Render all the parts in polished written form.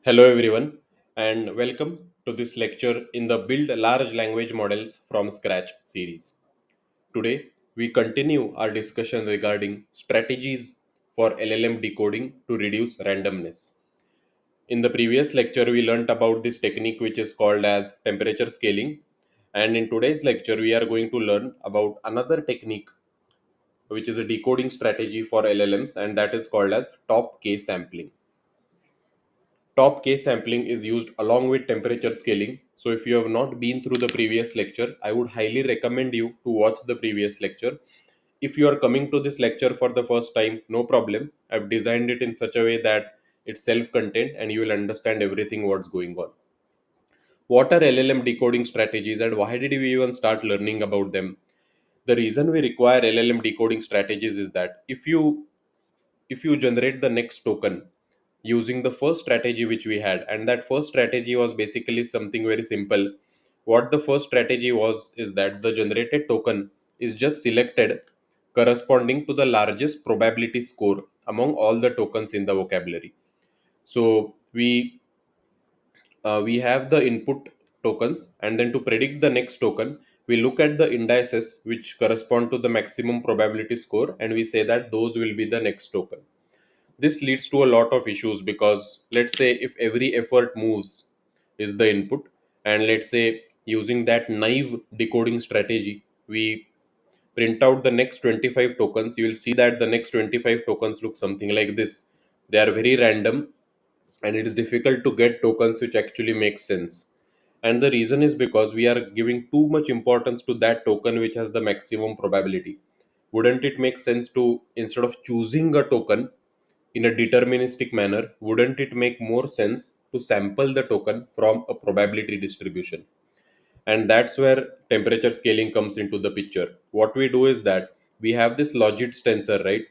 Hello everyone and welcome to this lecture in the Build Large Language Models from Scratch series. Today we continue our discussion regarding strategies for LLM decoding to reduce randomness. In the previous lecture we learnt about this technique which is called as temperature scaling, and in today's lecture we are going to learn about another technique which is a decoding strategy for LLMs, and that is called as top-k sampling. Top case sampling is used along with temperature scaling. So if you have not been through the previous lecture, I would highly recommend you to watch the previous lecture. If you are coming to this lecture for the first time, no problem. I've designed it in such a way that it's self-contained and you will understand everything what's going on. What are LLM decoding strategies and why did we even start learning about them? The reason we require LLM decoding strategies is that if you generate the next token using the first strategy which we had, and that first strategy was basically something very simple. What the first strategy was is that the generated token is just selected corresponding to the largest probability score among all the tokens in the vocabulary. So we have the input tokens, and then to predict the next token we look at the indices which correspond to the maximum probability score, and we say that those will be the next token. This leads to a lot of issues because let's say if every effort moves is the input, and let's say using that naive decoding strategy we print out the next 25 tokens, you will see that the next 25 tokens look something like this. They are very random and it is difficult to get tokens which actually make sense. And the reason is because we are giving too much importance to that token which has the maximum probability. Wouldn't it make sense to, instead of choosing a token in a deterministic manner, wouldn't it make more sense to sample the token from a probability distribution? And that's where temperature scaling comes into the picture. What we do is that we have this logits tensor, right?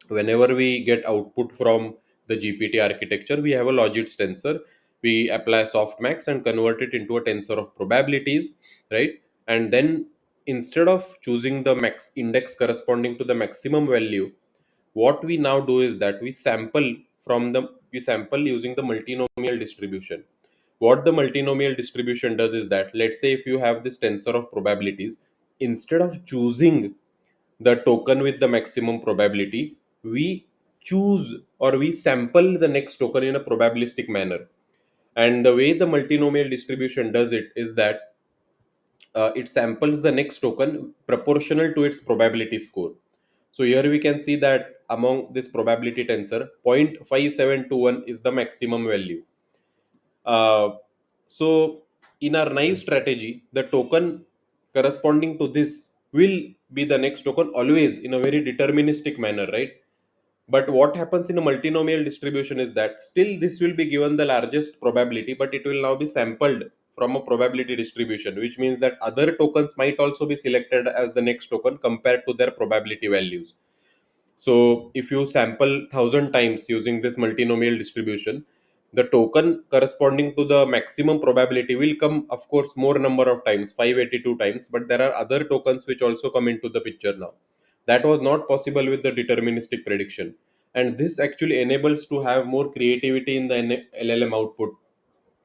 Whenever we get output from the GPT architecture, we have a logits tensor. We apply softmax and convert it into a tensor of probabilities, right? And then instead of choosing the max index corresponding to the maximum value, what we now do is that we sample using the multinomial distribution. What the multinomial distribution does is that, let's say if you have this tensor of probabilities, instead of choosing the token with the maximum probability, we choose or we sample the next token in a probabilistic manner. And the way the multinomial distribution does it is that it samples the next token proportional to its probability score. So here we can see that among this probability tensor, 0.5721 is the maximum value. Uh, so in our naive strategy, the token corresponding to this will be the next token always in a very deterministic manner, right? But what happens in a multinomial distribution is that still this will be given the largest probability, but it will now be sampled from a probability distribution, which means that other tokens might also be selected as the next token compared to their probability values. So if you sample 1,000 times using this multinomial distribution, the token corresponding to the maximum probability will come, of course, more number of times, 582 times, but there are other tokens which also come into the picture now. That was not possible with the deterministic prediction. And this actually enables to have more creativity in the LLM output.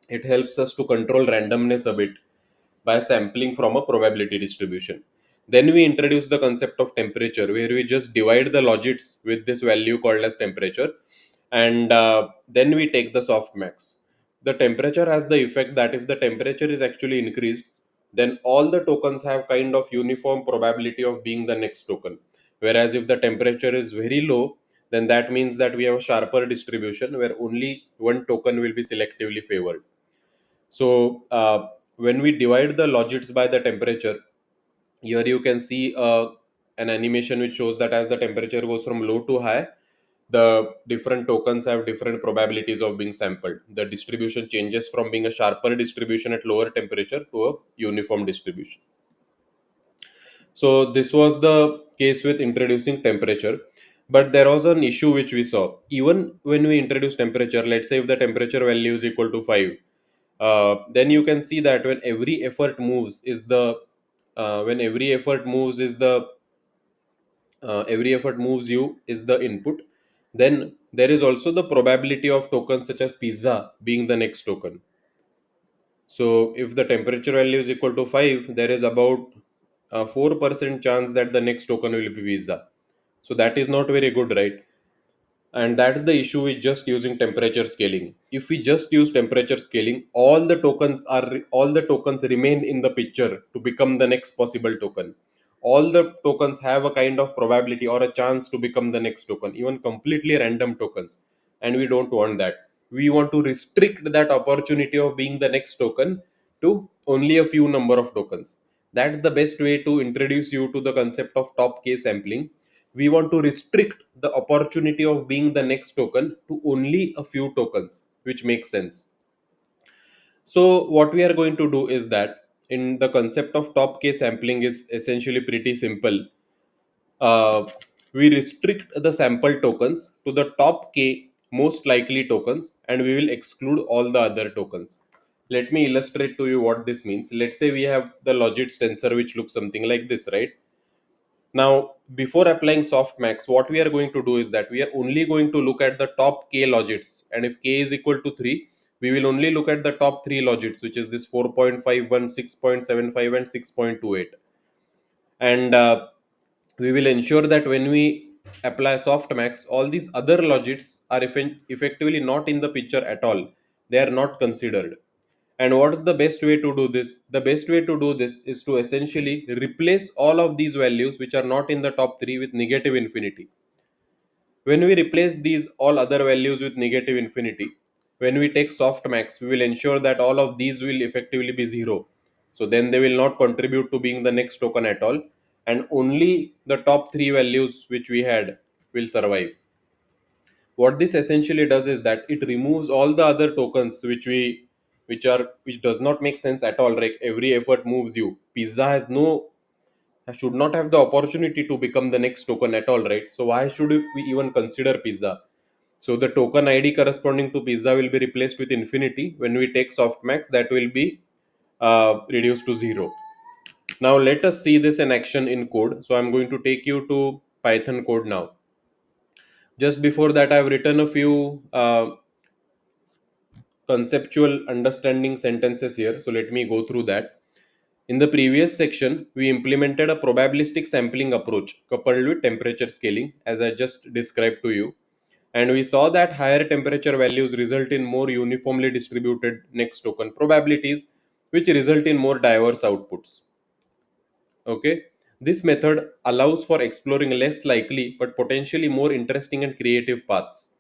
It helps us to control randomness a bit by sampling from a probability distribution. Then we introduce the concept of temperature, where we just divide the logits with this value called as temperature, and then we take the softmax. The temperature has the effect that if the temperature is actually increased, then all the tokens have kind of uniform probability of being the next token. Whereas if the temperature is very low, then that means that we have a sharper distribution where only one token will be selectively favored. So when we divide the logits by the temperature, here you can see an animation which shows that as the temperature goes from low to high, the different tokens have different probabilities of being sampled. The distribution changes from being a sharper distribution at lower temperature to a uniform distribution. So this was the case with introducing temperature. But there was an issue which we saw. Even when we introduce temperature, let's say if the temperature value is equal to 5, then you can see that when every effort moves is the when every effort moves you is the input, then there is also the probability of tokens such as pizza being the next token. So if the temperature value is equal to 5, there is about a 4% chance that the next token will be pizza. So that is not very good, right? And that's the issue with just using temperature scaling. If we just use temperature scaling, all the tokens remain in the picture to become the next possible token. All the tokens have a kind of probability or a chance to become the next token, even completely random tokens, and we don't want that. We want to restrict that opportunity of being the next token to only a few number of tokens. That's the best way to introduce you to the concept of top k sampling. We want to restrict the opportunity of being the next token to only a few tokens, which makes sense. So what we are going to do is that in the concept of top k sampling is essentially pretty simple. uh, we restrict the sample tokens to the top k most likely tokens, and we will exclude all the other tokens. Let me illustrate to you what this means. Let's say we have the logits tensor which looks something like this, right? Now, before applying softmax, what we are going to do is that we are only going to look at the top k logits. And if k is equal to 3, we will only look at the top 3 logits, which is this 4.51, 6.75, and 6.28. And we will ensure that when we apply softmax, all these other logits are effectively not in the picture at all. They are not considered. And what is the best way to do this? The best way to do this is to essentially replace all of these values which are not in the top 3 with negative infinity. When we replace these all other values with negative infinity, when we take softmax, we will ensure that all of these will effectively be 0. So then they will not contribute to being the next token at all, and only the top 3 values which we had will survive. What this essentially does is that it removes all the other tokens which does not make sense at all. Like every effort moves you. Pizza has no should not have the opportunity to become the next token at all, right? So why should we even consider pizza? So the token id corresponding to pizza will be replaced with infinity. When we take softmax, that will be reduced to 0. Now let us see this in action in code. So I'm going to take you to Python code now. Just before that, I've written a few conceptual understanding sentences here. So let me go through that. In the previous section, we implemented a probabilistic sampling approach coupled with temperature scaling, as I just described to you. And we saw that higher temperature values result in more uniformly distributed next token probabilities, which result in more diverse outputs. Okay. This method allows for exploring less likely but potentially more interesting and creative paths.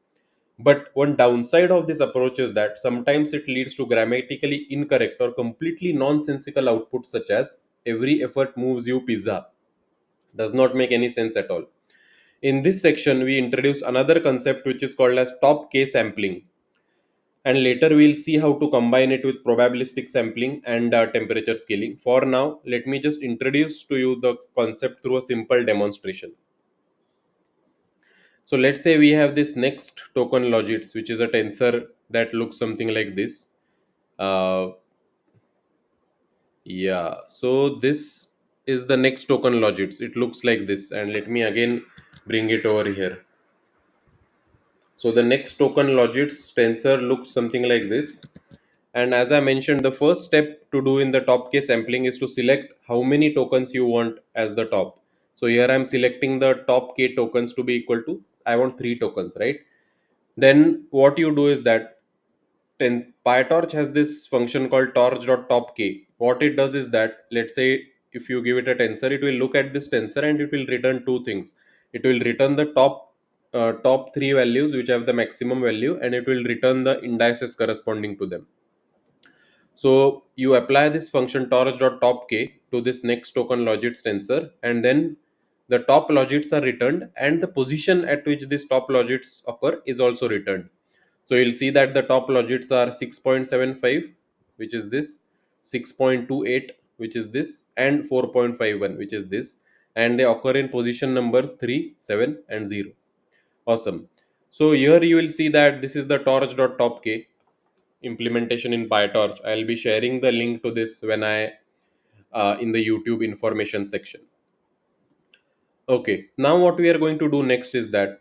But one downside of this approach is that sometimes it leads to grammatically incorrect or completely nonsensical outputs, such as every effort moves you pizza. Does not make any sense at all. In this section, we introduce another concept which is called as top k sampling. And later we'll see how to combine it with probabilistic sampling and temperature scaling. For now, let me just introduce to you the concept through a simple demonstration. So let's say we have this next token logits, which is a tensor that looks something like this. Uh, yeah, so this is the next token logits. It looks like this, and let me again bring it over here. So the next token logits tensor looks something like this. And as I mentioned, the first step to do in the top case sampling is to select how many tokens you want as the top. So here I'm selecting the top k tokens to be equal to, I want 3 tokens, right? Then what you do is that PyTorch has this function called torch.topk. What it does is that, let's say, if you give it a tensor, it will look at this tensor and it will return two things. It will return the top 3 values which have the maximum value, and it will return the indices corresponding to them. So you apply this function torch.topk to this next token logits tensor, and then the top logits are returned, and the position at which this top logits occur is also returned. So you'll see that the top logits are 6.75, which is this, 6.28, which is this, and 4.51, which is this, and they occur in position numbers 3, 7, and 0. Awesome. So here you will see that this is the torch.topk implementation in PyTorch. I'll be sharing the link to this when I in the YouTube information section. Okay, now what we are going to do next is that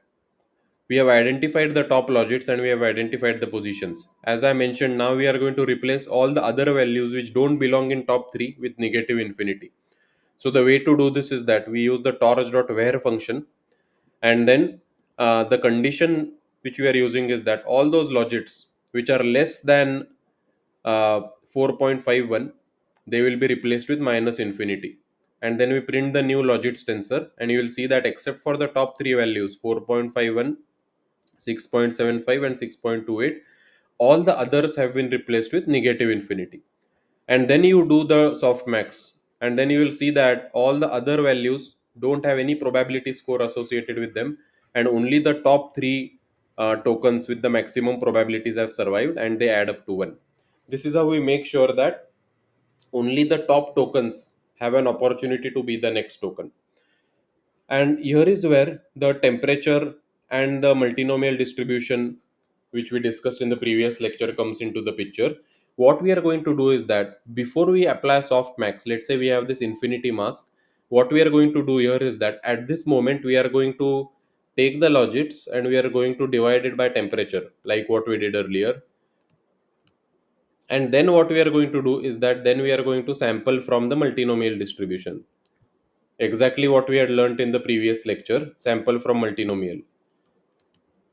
We have identified the top logits and we have identified the positions. As I mentioned, now we are going to replace all the other values which don't belong in top 3 with negative infinity. So the way to do this is that we use the torch.where function, and then the condition which we are using is that all those logits which are less than 4.51, they will be replaced with minus infinity. And then we print the new logits tensor, and you will see that except for the top 3 values 4.51, 6.75 and 6.28, all the others have been replaced with negative infinity. And then you do the softmax, and then you will see that all the other values don't have any probability score associated with them, and only the top 3 tokens with the maximum probabilities have survived, and they add up to 1. This is how we make sure that only the top tokens have an opportunity to be the next token. And here is where the temperature and the multinomial distribution, which we discussed in the previous lecture, comes into the picture. What we are going to do is that before we apply softmax, let's say we have this infinity mask, what we are going to do here is that at this moment we are going to take the logits and we are going to divide it by temperature, like what we did earlier. And then what we are going to do is that then we are going to sample from the multinomial distribution. Exactly what we had learnt in the previous lecture, sample from multinomial.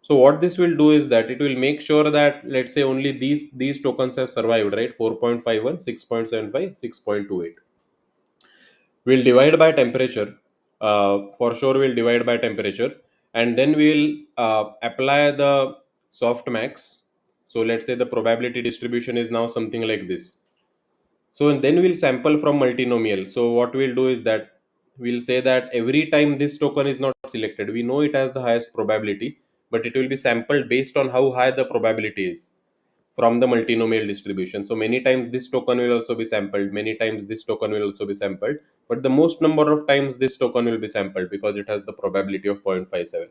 So what this will do is that it will make sure that, let's say, only these tokens have survived, right? 4.51, 6.75, 6.28. We'll divide by temperature. For sure, we'll divide by temperature, and then we'll apply the softmax. So let's say the probability distribution is now something like this. So and then we'll sample from multinomial. So what we'll do is that we'll say that every time this token is not selected, we know it has the highest probability, but it will be sampled based on how high the probability is from the multinomial distribution. So many times this token will also be sampled, many times this token will also be sampled, but the most number of times this token will be sampled because it has the probability of 0.57.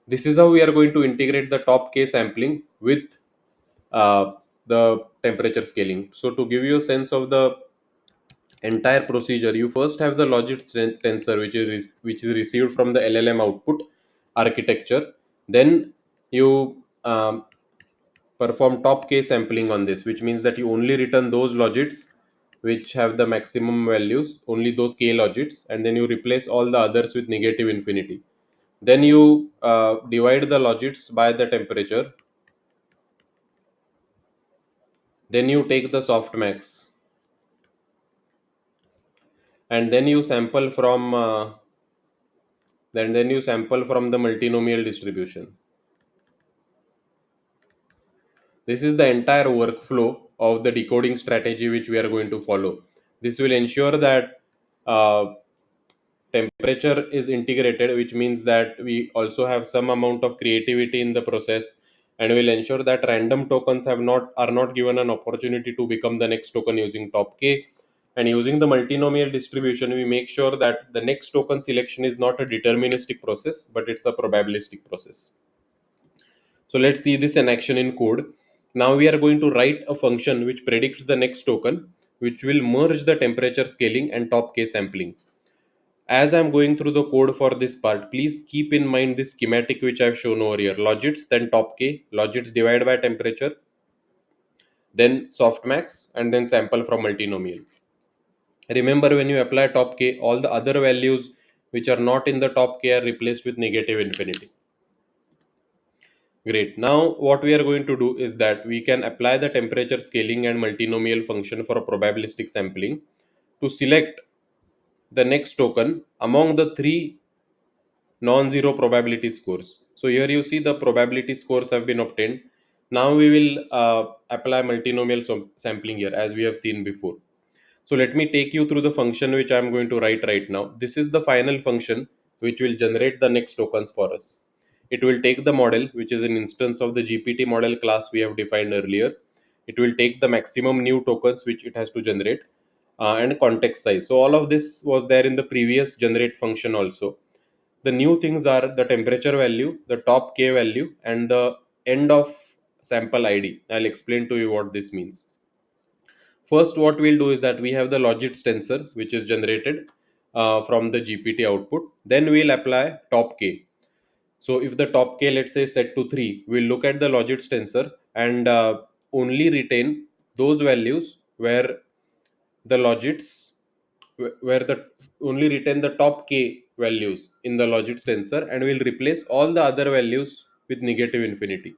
This is how we are going to integrate the top k sampling with uh, the temperature scaling. So to give you a sense of the entire procedure, you first have the logic tensor which is received from the LLM output architecture. Then you perform top k sampling on this, which means that you only return those logits which have the maximum values, only those k logits, and then you replace all the others with negative infinity. Then you divide the logits by the temperature. Then you take the softmax, and then you sample from the multinomial distribution. This is the entire workflow of the decoding strategy which we are going to follow. This will ensure that uh, temperature is integrated, which means that we also have some amount of creativity in the process, and will ensure that random tokens are not given an opportunity to become the next token using top k. And using the multinomial distribution, we make sure that the next token selection is not a deterministic process, but it's a probabilistic process. So let's see this in action in code. Now we are going to write a function which predicts the next token, which will merge the temperature scaling and top k sampling. As I'm going through the code for this part, please keep in mind this schematic which I've shown over here. Logits, then top k, logits divided by temperature, then softmax, and then sample from multinomial. Remember, when you apply top k, all the other values which are not in the top k are replaced with negative infinity. Great. Now what we are going to do is that we can apply the temperature scaling and multinomial function for a probabilistic sampling to select the next token among the 3 non-zero probability scores. So here you see the probability scores have been obtained. Now we will apply multinomial sampling here as we have seen before. So let me take you through the function which I am going to write right now. This is the final function which will generate the next tokens for us. It will take the model, which is an instance of the GPT model class we have defined earlier. It will take the maximum new tokens which it has to generate, and context size. So all of this was there in the previous generate function also. The new things are the temperature value, the top k value, and the end of sample ID. I'll explain to you what this means. First, what we'll do is that we have the logit tensor, which is generated from the GPT output. Then we'll apply top k. So if the top k, let's say, is set to 3, we'll look at the logits tensor and only retain those values where the logits where the only retain the top k values in the logits tensor, and we'll replace all the other values with negative infinity.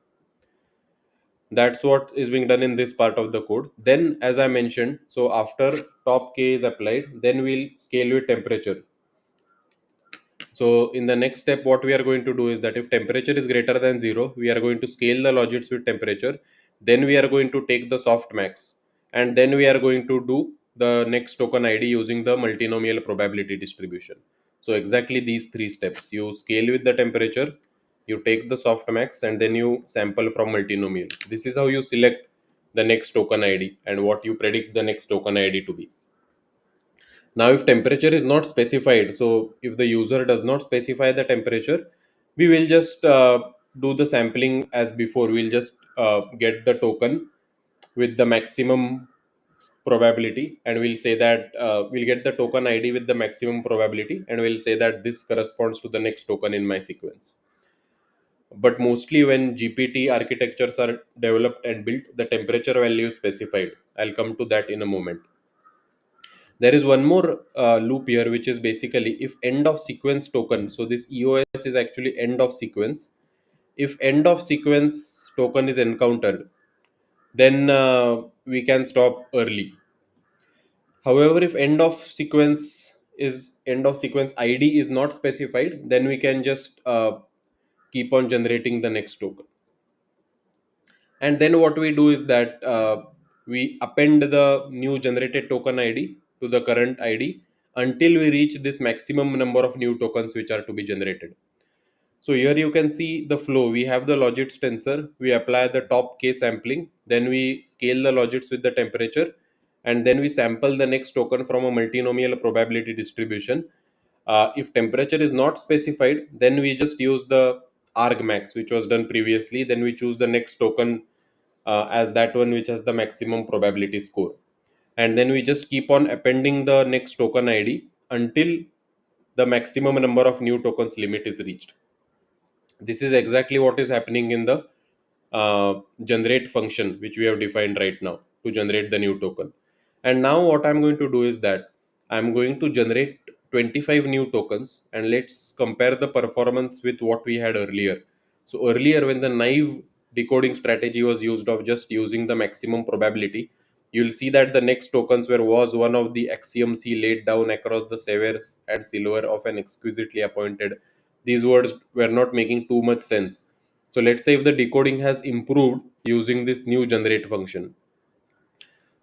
That's what is being done in this part of the code. Then, as I mentioned, so after top k is applied, then we'll scale with temperature. So in the next step, what we are going to do is that if temperature is greater than 0, we are going to scale the logits with temperature. Then we are going to take the soft max, and then we are going to do the next token ID using the multinomial probability distribution. So exactly these three steps: you scale with the temperature, you take the soft max, and then you sample from multinomial. This is how you select the next token ID and what you predict the next token ID to be. Now, if temperature is not specified, so if the user does not specify the temperature, we will just do the sampling as before. We'll just get the token with the maximum probability, and we'll say that we'll get the token ID with the maximum probability, and we'll say that this corresponds to the next token in my sequence. But mostly when GPT architectures are developed and built, the temperature value is specified. I'll come to that in a moment. There is one more loop here, which is basically if end of sequence token. So this EOS is actually end of sequence. If end of sequence token is encountered, then we can stop early. However, if end of sequence ID is not specified, then we can just keep on generating the next token. And then what we do is that we append the new generated token ID to the current ID until we reach this maximum number of new tokens which are to be generated. So here you can see the flow. We have the logits tensor, we apply the top k sampling, then we scale the logits with the temperature, and then we sample the next token from a multinomial probability distribution. If temperature is not specified, then we just use the argmax, which was done previously. Then we choose the next token as that one which has the maximum probability score. And then we just keep on appending the next token ID until the maximum number of new tokens limit is reached. This is exactly what is happening in the generate function which we have defined right now to generate the new token. And now what I'm going to do is that I'm going to generate 25 new tokens, and let's compare the performance with what we had earlier. So earlier, when the naive decoding strategy was used of just using the maximum probability, you'll see that the next tokens were was one of the axiom C laid down across the severs and silver of an exquisitely appointed. These words were not making too much sense. So let's say if the decoding has improved using this new generate function.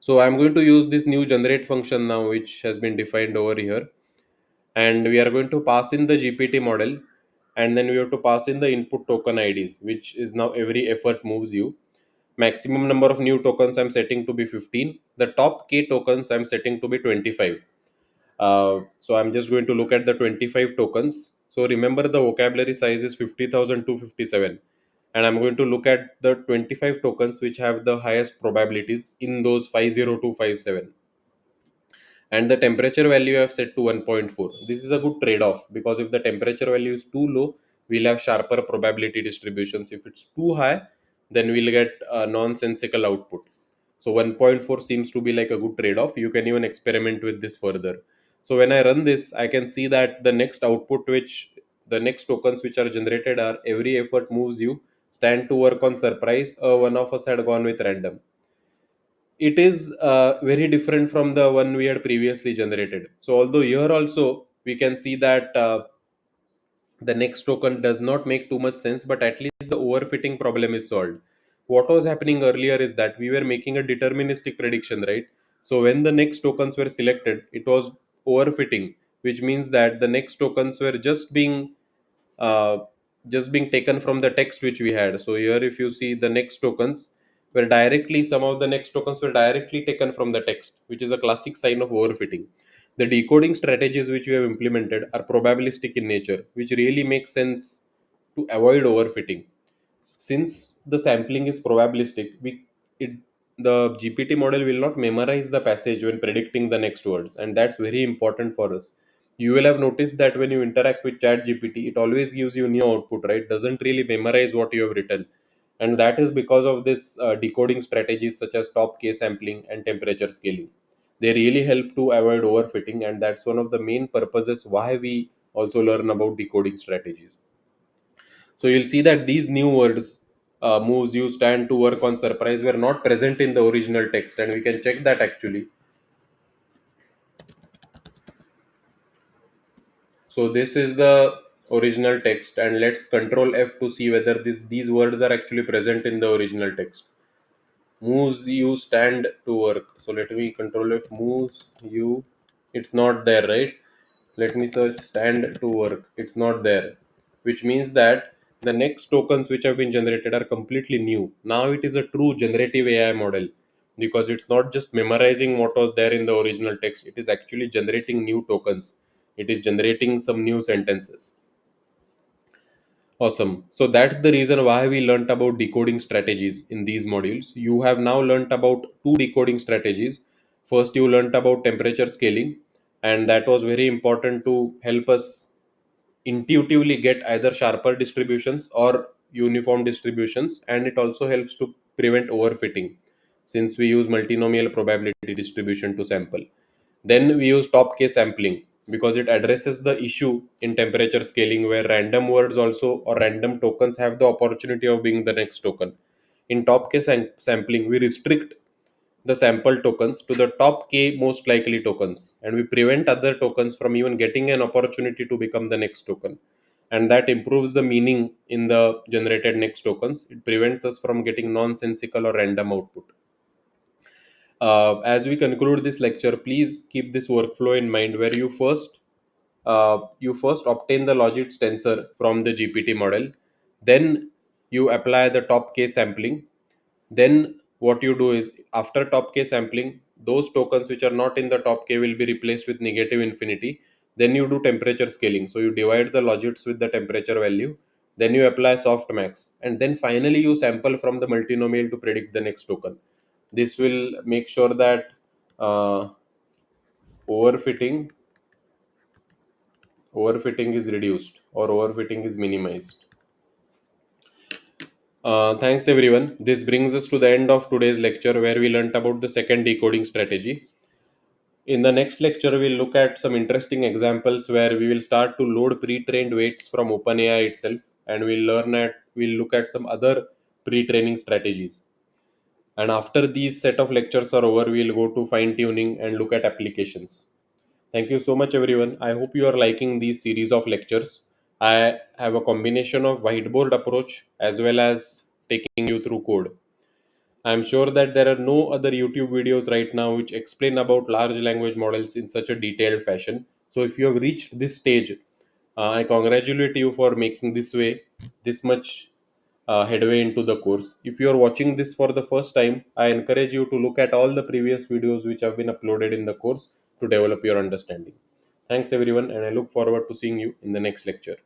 So I'm going to use this new generate function now, which has been defined over here. And we are going to pass in the GPT model. And then we have to pass in the input token IDs, which is now every effort moves you. Maximum number of new tokens I'm setting to be 15. The top K tokens I'm setting to be 25. So I'm just going to look at the 25 tokens. So remember the vocabulary size is 50,257. And I'm going to look at the 25 tokens which have the highest probabilities in those 50257. And the temperature value I have set to 1.4. This is a good trade-off, because if the temperature value is too low, we'll have sharper probability distributions. If it's too high, then we'll get a nonsensical output. So 1.4 seems to be like a good trade-off. You can even experiment with this further. So when I run this, I can see that the next tokens which are generated are every effort moves you, stand to work on surprise, one of us had gone with random. It is very different from the one we had previously generated. So although here also we can see that the next token does not make too much sense, but at least the overfitting problem is solved. What was happening earlier is that we were making a deterministic prediction, right? So when the next tokens were selected, it was overfitting, which means that the next tokens were uh, just being taken from the text which we had. So here, if you see, the next tokens were directly, some of the next tokens were directly taken from the text, which is a classic sign of overfitting. The decoding strategies which we have implemented are probabilistic in nature, which really makes sense to avoid overfitting. Since the sampling is probabilistic, it the GPT model will not memorize the passage when predicting the next words, and that's very important for us. you will have noticed that when you interact with chat gpt, it always gives you new output, right? Doesn't really memorize what you have written. And that is because of this decoding strategies such as top k sampling and temperature scaling. They really help to avoid overfitting, and that's one of the main purposes why we also learn about decoding strategies. So you'll see that these new words, moves, use, stand, to, work, on, surprise, were not present in the original text, and we can check that actually. So this is the original text, and let's control F to see whether these words are actually present in the original text. Moves you stand to work. So let me control F, moves you. It's not there, right? Let me search stand to work. It's not there, which means that the next tokens which have been generated are completely new. Now it is a true generative AI model, because it's not just memorizing what was there in the original text, it is actually generating new tokens. It is generating some new sentences. Awesome. So that's the reason why we learnt about decoding strategies in these modules. You have now learnt about two decoding strategies. First, you learnt about temperature scaling, and that was very important to help us intuitively get either sharper distributions or uniform distributions, and it also helps to prevent overfitting since we use multinomial probability distribution to sample. Then we use topk sampling because it addresses the issue in temperature scaling where random words also or random tokens have the opportunity of being the next token. In topk sampling, we restrict the sample tokens to the top k most likely tokens, and we prevent other tokens from even getting an opportunity to become the next token. And that improves the meaning in the generated next tokens. It prevents us from getting nonsensical or random output. As we conclude this lecture, please keep this workflow in mind where you first obtain the logit tensor from the GPT model, then you apply the top case sampling. Then what you do is after top k sampling, those tokens which are not in the top k will be replaced with negative infinity. Then you do temperature scaling. So you divide the logits with the temperature value. Then you apply softmax, and then finally you sample from the multinomial to predict the next token. This will make sure that uh, overfitting overfitting is reduced or overfitting is minimized. Thanks everyone. This brings us to the end of today's lecture where we learnt about the second decoding strategy. In the next lecture, we'll look at some interesting examples where we will start to load pre-trained weights from OpenAI itself, and we'll look at some other pre-training strategies. And after these set of lectures are over, we'll go to fine-tuning and look at applications. Thank you so much, everyone. I hope you are liking these series of lectures. I have a combination of whiteboard approach as well as taking you through code. I'm sure that there are no other YouTube videos right now which explain about large language models in such a detailed fashion. So if you have reached this stage, I congratulate you for making this much headway into the course. If you are watching this for the first time, I encourage you to look at all the previous videos which have been uploaded in the course to develop your understanding. Thanks everyone, and I look forward to seeing you in the next lecture.